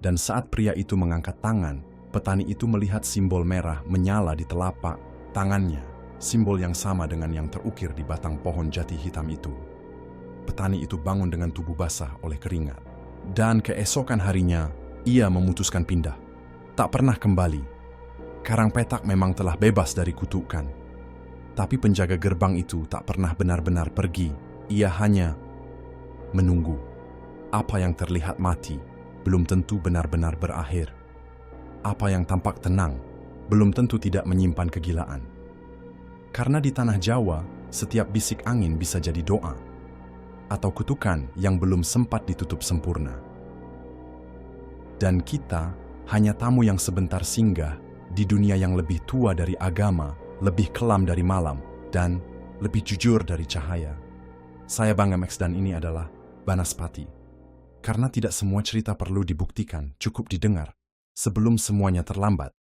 [SPEAKER 2] Dan saat pria itu mengangkat tangan, petani itu melihat simbol merah menyala di telapak tangannya, simbol yang sama dengan yang terukir di batang pohon jati hitam itu. Petani itu bangun dengan tubuh basah oleh keringat. Dan keesokan harinya, ia memutuskan pindah. Tak pernah kembali. Karangpetak memang telah bebas dari kutukan. Tapi penjaga gerbang itu tak pernah benar-benar pergi. Ia hanya menunggu. Apa yang terlihat mati belum tentu benar-benar berakhir. Apa yang tampak tenang belum tentu tidak menyimpan kegilaan. Karena di tanah Jawa, setiap bisik angin bisa jadi doa, atau kutukan yang belum sempat ditutup sempurna. Dan kita hanya tamu yang sebentar singgah di dunia yang lebih tua dari agama, lebih kelam dari malam, dan lebih jujur dari cahaya. Saya Bang MX dan ini adalah Banaspati. Karena tidak semua cerita perlu dibuktikan, cukup didengar sebelum semuanya terlambat.